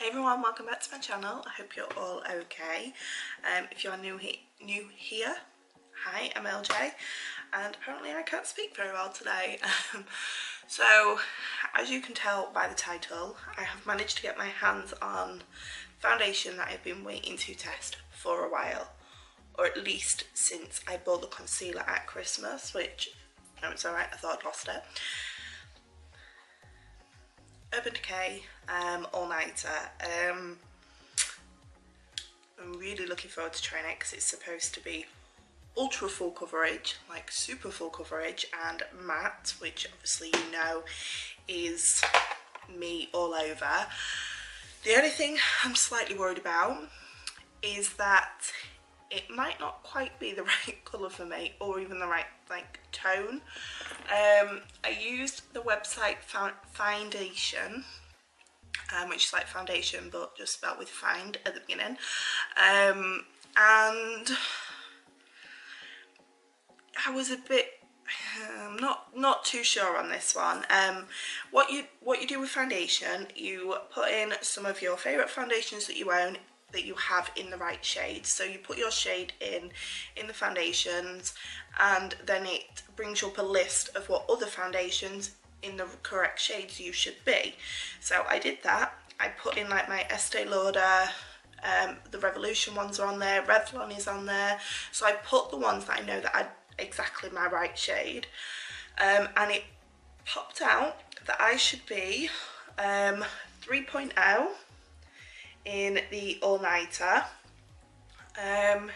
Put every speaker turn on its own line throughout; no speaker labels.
Hey everyone, welcome back to my channel. I hope you're all okay. If you are new here, hi, I'm LJ, and apparently I can't speak very well today. So, as you can tell by the title, I have managed to get my hands on foundation that I've been waiting to test for a while, or at least since I bought the concealer at Christmas, which, no, it's alright, I thought I'd lost it. Urban Decay All Nighter. I'm really looking forward to trying it because it's supposed to be ultra full coverage, like super full coverage, and matte, which obviously you know is me all over. The only thing I'm slightly worried about is that it might not quite be the right colour for me, or even the right tone. I used the website Foundation, which is like foundation but just spelled with find at the beginning, and I was a bit not too sure on this one. What you do with foundation, you put in some of your favourite foundations that you own, that you have in the right shade. So you put your shade in the foundations, and then it brings you up a list of what other foundations in the correct shades you should be. So I did that. I put in like my Estee Lauder, the Revolution ones are on there, Revlon is on there. So I put the ones that I know that are exactly my right shade, and it popped out that I should be 3.0 in the All Nighter, and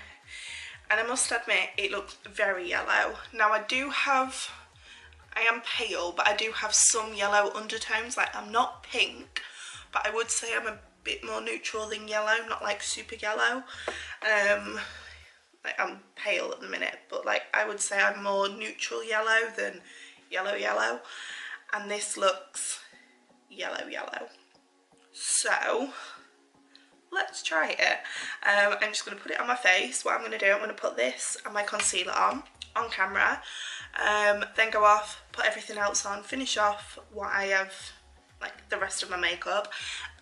I must admit it looks very yellow. Now I am pale, but I do have some yellow undertones. Like, I'm not pink, but I would say I'm a bit more neutral than yellow, not like super yellow. Like, I'm pale at the minute, but like I would say I'm more neutral yellow than yellow, and this looks yellow. So let's try it. I'm just going to put it on my face. What I'm going to do, I'm going to put this and my concealer on camera, then go off, put everything else on, finish off what I have, like the rest of my makeup,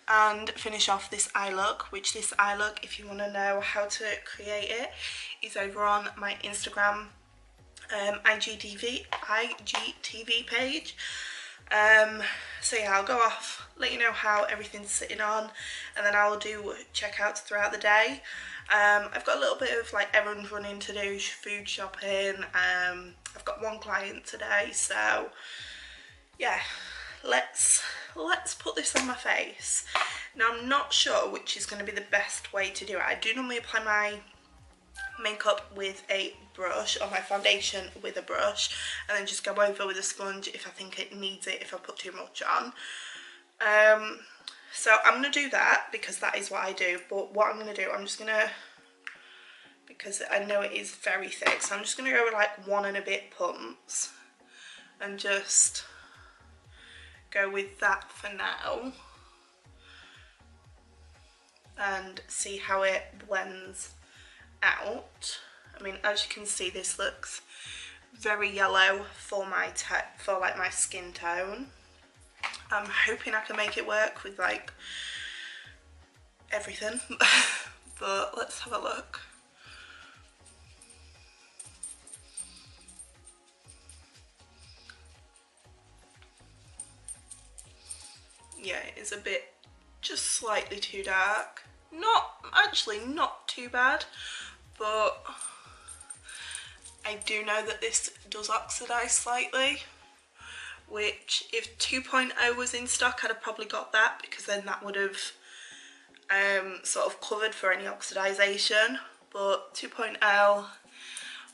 and finish off this eye look, which this eye look, if you want to know how to create it, is over on my Instagram IGTV page. So yeah, I'll go off, let you know how everything's sitting on, and then I'll do checkouts throughout the day. I've got a little bit of like errand running to do, food shopping. I've got one client today, so yeah, let's put this on my face. Now, I'm not sure which is going to be the best way to do it. I do normally apply my makeup with a brush, or my foundation with a brush, and then just go over with a sponge if I think it needs it, if I put too much on. So I'm going to do that because that is what I do. But what I'm going to do, I'm just going to, because I know it is very thick, so I'm just going to go with like 1 and a bit pumps and just go with that for now and see how it blends out. I mean, as you can see, this looks very yellow for my my skin tone. I'm hoping I can make it work with like everything, but let's have a look. Yeah, it is a bit, just slightly too dark. Not too bad, but I do know that this does oxidize slightly, which if 2.0 was in stock, I'd have probably got that, because then that would have sort of covered for any oxidization. But 2.0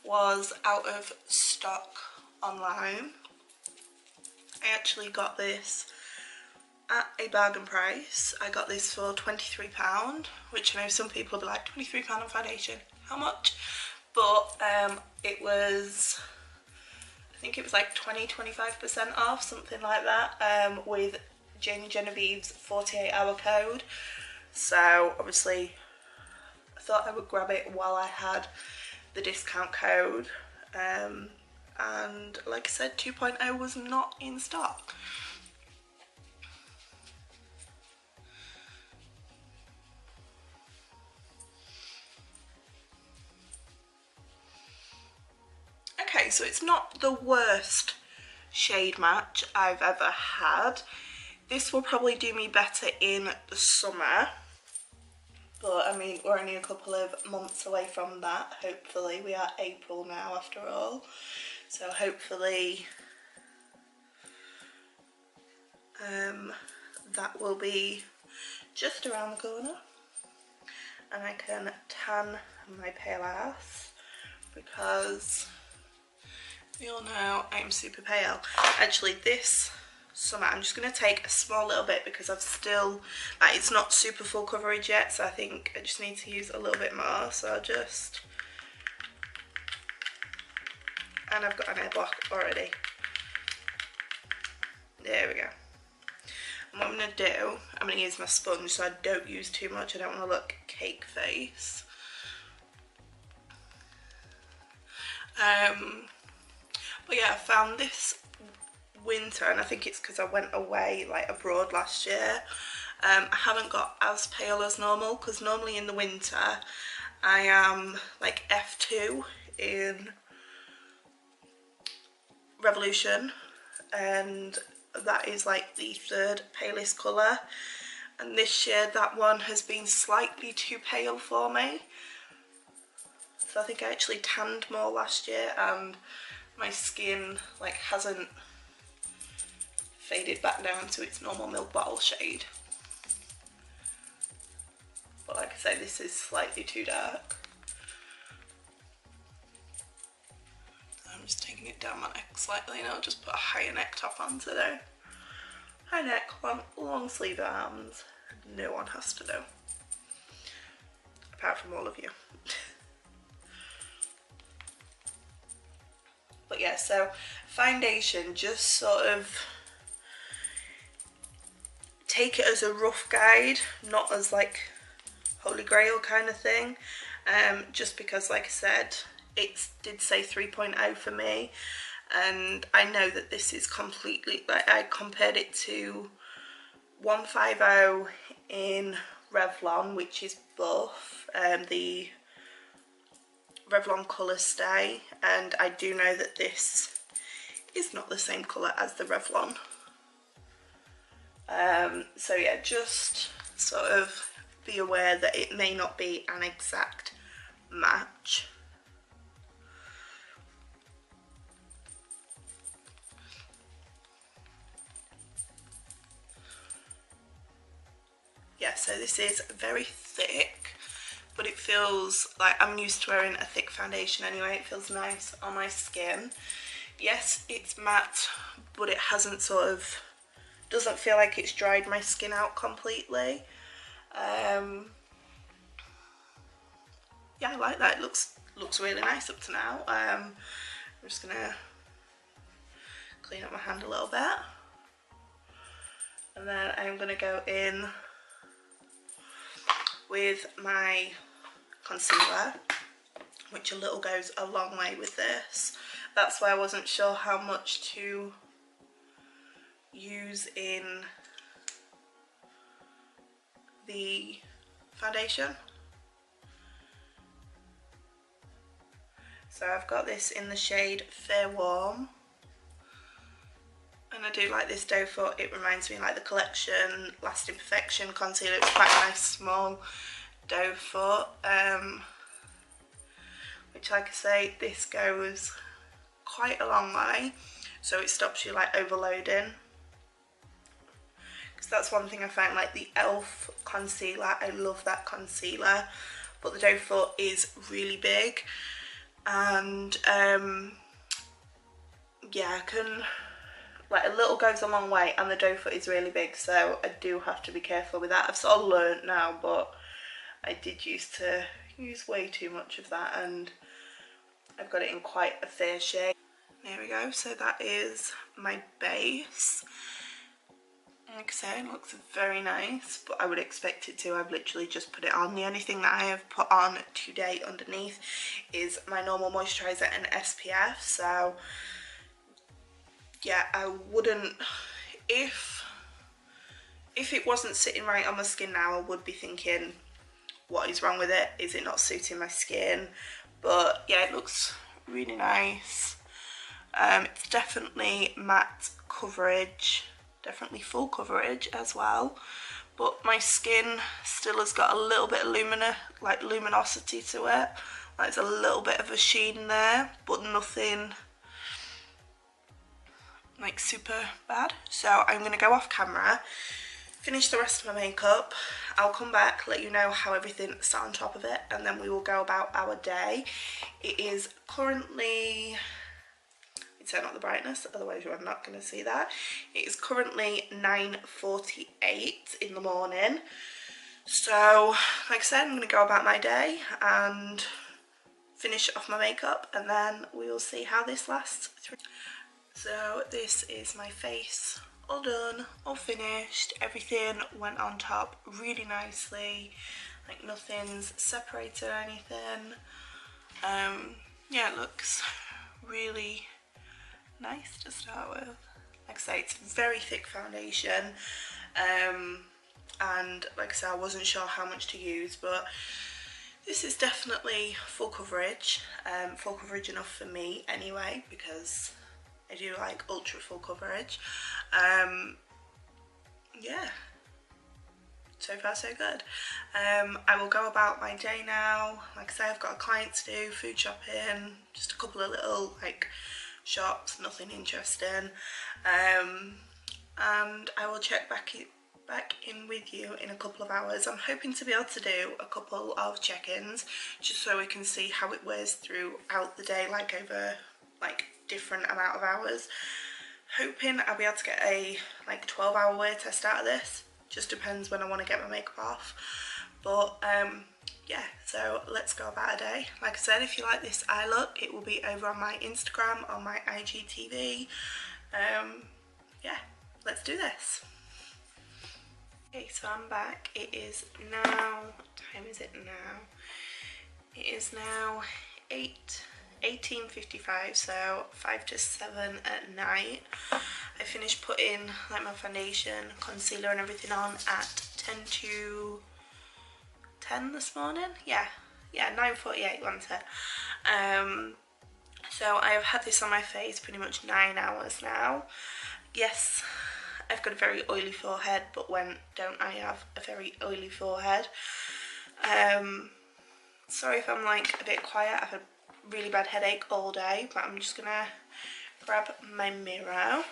was out of stock online. I actually got this at a bargain price. I got this for £23, which I know some people will be like, £23 on foundation, how much? But it was, I think it was like 20-25% off, something like that, with Jamie Genevieve's 48-hour code. So obviously I thought I would grab it while I had the discount code, and like I said, 2.0 was not in stock. okay, so it's not the worst shade match I've ever had. This will probably do me better in the summer, but I mean, we're only a couple of months away from that, hopefully. We are April now after all, so hopefully that will be just around the corner and I can tan my pale ass, because we all know I'm super pale. Actually, this summer I'm just going to take a small little bit because I've still, like, it's not super full coverage yet, so I think I just need to use a little bit more. So I'll just, and I've got an air block already. There we go. And what I'm going to do, I'm going to use my sponge so I don't use too much. I don't want to look cake face. But yeah, I found this winter, and I think it's because I went away like abroad last year, I haven't got as pale as normal, because normally in the winter I am like F2 in Revolution, and that is like the third palest colour, and this year that one has been slightly too pale for me. So I think I actually tanned more last year and my skin like hasn't faded back down to its normal milk bottle shade. But like I say, this is slightly too dark. So I'm just taking it down my neck slightly, and I'll just put a higher neck top on today. High neck, long sleeve arms, no one has to know. Apart from all of you. But yeah, so foundation, just sort of take it as a rough guide, not as like holy grail kind of thing, just because like I said, it did say 3.0 for me, and I know that this is completely, like, I compared it to 150 in Revlon, which is buff, the Revlon Colour Stay, and I do know that this is not the same colour as the Revlon. So yeah, just sort of be aware that it may not be an exact match. Yeah, so this is very thick, but it feels like I'm used to wearing a thick foundation anyway. It feels nice on my skin. Yes, it's matte, but it hasn't sort of, doesn't feel like it's dried my skin out completely. Yeah, I like that. It looks really nice up to now. I'm just gonna clean up my hand a little bit, and then I'm gonna go in with my concealer, which a little goes a long way with this. That's why I wasn't sure how much to use in the foundation. So I've got this in the shade Fair Warm, and I do like this doe foot. It reminds me like the Collection Lasting Perfection concealer. It's quite a nice small doe foot, which, like I say, this goes quite a long way, so it stops you like overloading. Because that's one thing I find, like the ELF concealer, I love that concealer, but the doe foot is really big, and yeah, I can, like, a little goes a long way, and the doe foot is really big, so I do have to be careful with that. I've sort of learnt now, but I did used to use way too much of that, and I've got it in quite a fair shade. There we go, so that is my base. Like I said, it looks very nice, but I would expect it to. I've literally just put it on. The only thing that I have put on today underneath is my normal moisturiser and SPF, so yeah, I wouldn't, if it wasn't sitting right on my skin now, I would be thinking, what is wrong with it? Is it not suiting my skin? But yeah, it looks really nice. It's definitely matte coverage, definitely full coverage as well, but my skin still has got a little bit of luminosity to it. Like, there's a little bit of a sheen there, but nothing like super bad. So I'm gonna go off camera, finish the rest of my makeup. I'll come back, let you know how everything sat on top of it, and then we will go about our day. It is currently, turn up the brightness, otherwise you're not going to see that. It is currently 9:48 in the morning. So, like I said, I'm going to go about my day and finish off my makeup, and then we will see how this lasts. So this is my face, all done, all finished. Everything went on top really nicely, like nothing's separated or anything. Yeah, it looks really nice to start with. Like I say, it's very thick foundation, and like I said, I wasn't sure how much to use, but this is definitely full coverage, full coverage enough for me anyway, because I do like ultra full coverage. Yeah, so far so good. I will go about my day now. Like I say, I've got a client to do, food shopping, just a couple of little like shops, nothing interesting, and I will check back in with you in a couple of hours. I'm hoping to be able to do a couple of check-ins just so we can see how it wears throughout the day, like over like different amount of hours. Hoping I'll be able to get a like 12-hour wear test out of this. Just depends when I want to get my makeup off, but yeah, so let's go about a day. Like I said, if you like this eye look, it will be over on my Instagram, on my IGTV. Yeah, let's do this. Okay, so I'm back. It is now, what time is it now? It is now 18:55, so 5 to 7 at night. I finished putting like my foundation, concealer and everything on at 10 to 10 this morning. Yeah, 9:48 wasn't it? So I have had this on my face pretty much 9 hours now. Yes, I've got a very oily forehead, but when don't I have a very oily forehead? Sorry if I'm like a bit quiet. I've had a really bad headache all day, but I'm just gonna grab my mirror.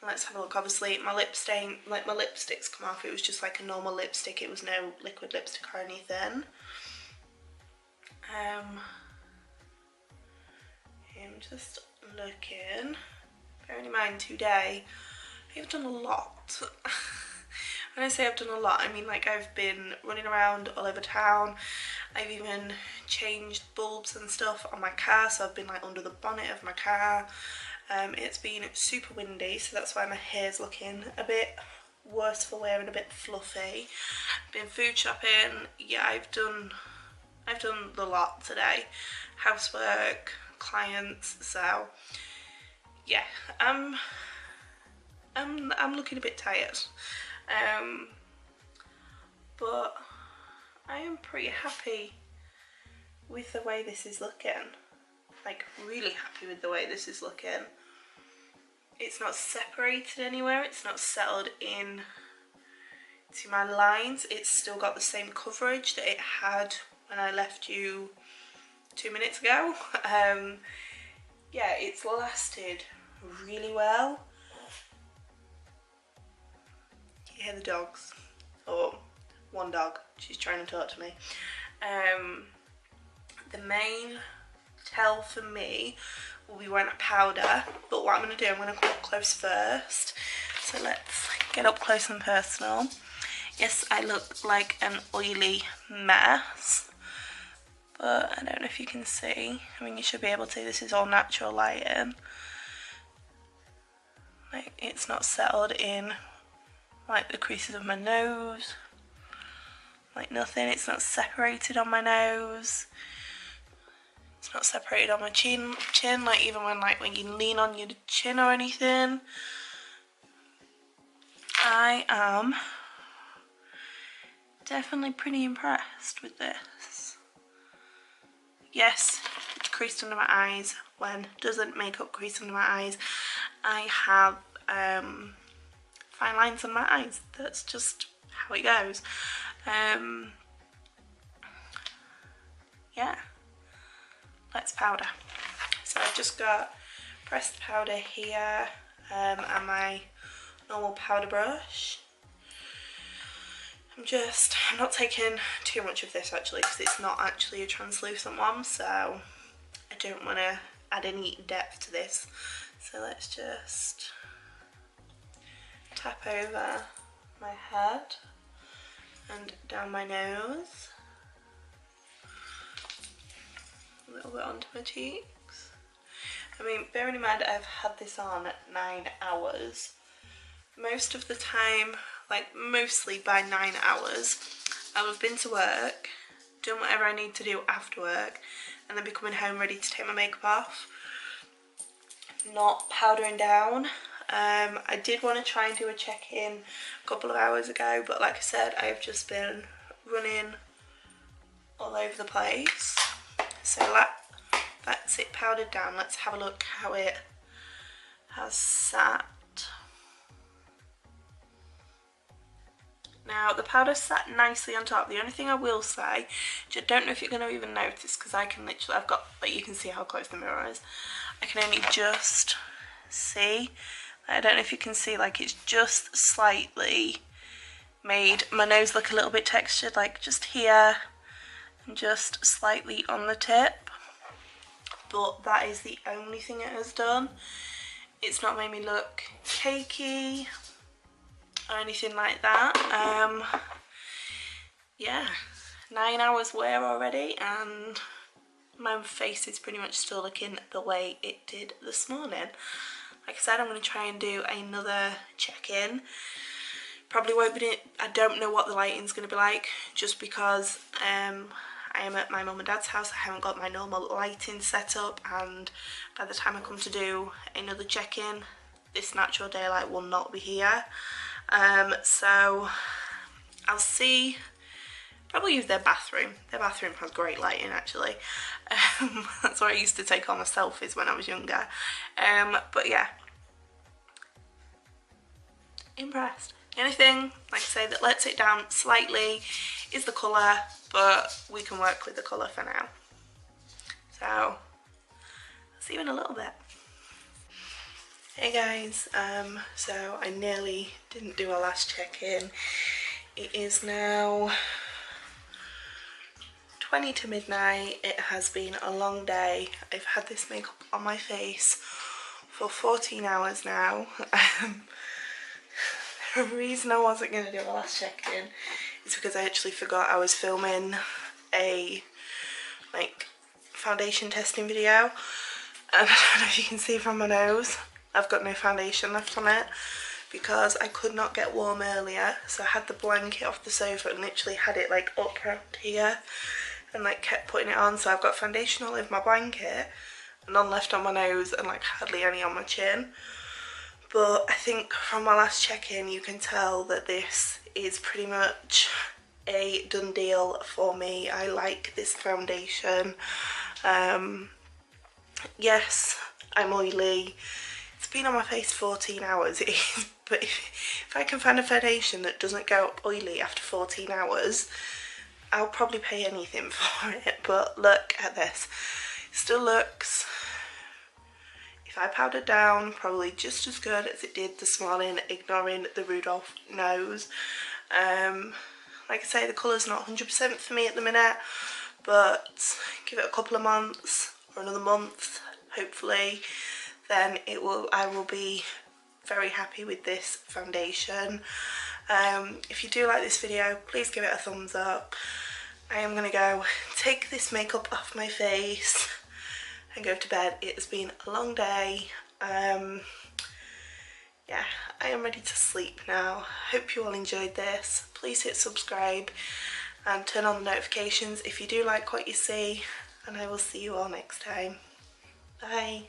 Let's have a look. Obviously my lip stain, like my lipstick's come off. It was just like a normal lipstick, it was no liquid lipstick or anything. I'm just looking. Bearing in mind today I've done a lot. When I say I've done a lot, I mean like I've been running around all over town. I've even changed bulbs and stuff on my car, so I've been like under the bonnet of my car. It's been super windy, so that's why my hair's looking a bit worse for wear and a bit fluffy. Been food shopping. Yeah, I've done the lot today. Housework, clients, so yeah, I'm looking a bit tired. But I am pretty happy with the way this is looking. Like really happy with the way this is looking. It's not separated anywhere, it's not settled in to my lines. It's still got the same coverage that it had when I left you 2 minutes ago. Yeah, it's lasted really well. You hear the dogs, or one dog, she's trying to talk to me. The main tell for me will be wearing a powder, but what I'm going to do, I'm going to come up close first. So let's get up close and personal. Yes, I look like an oily mess, but I don't know if you can see. I mean, you should be able to. This is all natural lighting. Like, it's not settled in like the creases of my nose, like nothing. It's not separated on my nose. It's not separated on my chin, like even when you lean on your chin or anything. I am definitely pretty impressed with this. Yes, creased under my eyes, when doesn't makeup crease under my eyes, I have fine lines on my eyes. That's just how it goes. Yeah, let's powder. So I've just got pressed powder here and my normal powder brush. I'm not taking too much of this actually, because it's not actually a translucent one, so I don't want to add any depth to this. So let's just tap over my head and down my nose, a little bit onto my cheeks. I mean, bearing in mind I've had this on at 9 hours. Most of the time, like mostly by 9 hours, I'll have been to work, done whatever I need to do after work, and then be coming home ready to take my makeup off. Not powdering down. I did want to try and do a check-in a couple of hours ago, but like I said, I've just been running all over the place. So that's it powdered down. Let's have a look how it has sat. Now the powder sat nicely on top. The only thing I will say, which I don't know if you're going to even notice, because I can literally, I've got, like, you can see how close the mirror is. I can only just see. I don't know if you can see, like, it's just slightly made my nose look a little bit textured, like just here and just slightly on the tip. But that is the only thing it has done. It's not made me look cakey or anything like that. Yeah, 9 hours wear already, and my face is pretty much still looking the way it did this morning. Like I said, I'm going to try and do another check-in. Probably won't be, I don't know what the lighting's going to be like, just because I am at my mum and dad's house. I haven't got my normal lighting set up, and by the time I come to do another check-in, this natural daylight will not be here. So I'll see. Probably use their bathroom. Their bathroom has great lighting actually. That's where I used to take all my selfies when I was younger. But yeah, impressed. The only thing, like I say, that lets it down slightly is the colour, but we can work with the colour for now. So I'll see you in a little bit. Hey guys, so I nearly didn't do a last check-in. It is now 20 to midnight. It has been a long day. I've had this makeup on my face for 14 hours now. The reason I wasn't going to do a last check-in is because I actually forgot I was filming a foundation testing video, and I don't know if you can see from my nose, I've got no foundation left on it because I could not get warm earlier. So I had the blanket off the sofa and literally had it like up around here and like kept putting it on. So I've got foundation all over my blanket and none left on my nose and like hardly any on my chin. But I think from my last check-in you can tell that this is pretty much a done deal for me. I like this foundation. Yes, I'm oily. It's been on my face 14 hours, but if I can find a foundation that doesn't go oily after 14 hours, I'll probably pay anything for it. But look at this. It still looks, if I powdered down, probably just as good as it did this morning, ignoring the Rudolph nose. Like I say, the colour's not 100% for me at the minute, but give it a couple of months or another month, hopefully, then I will be very happy with this foundation. If you do like this video, please give it a thumbs up. I am going to go take this makeup off my face and go to bed. It has been a long day. Yeah, I am ready to sleep now. Hope you all enjoyed this. Please hit subscribe and turn on the notifications if you do like what you see, and I will see you all next time. Bye.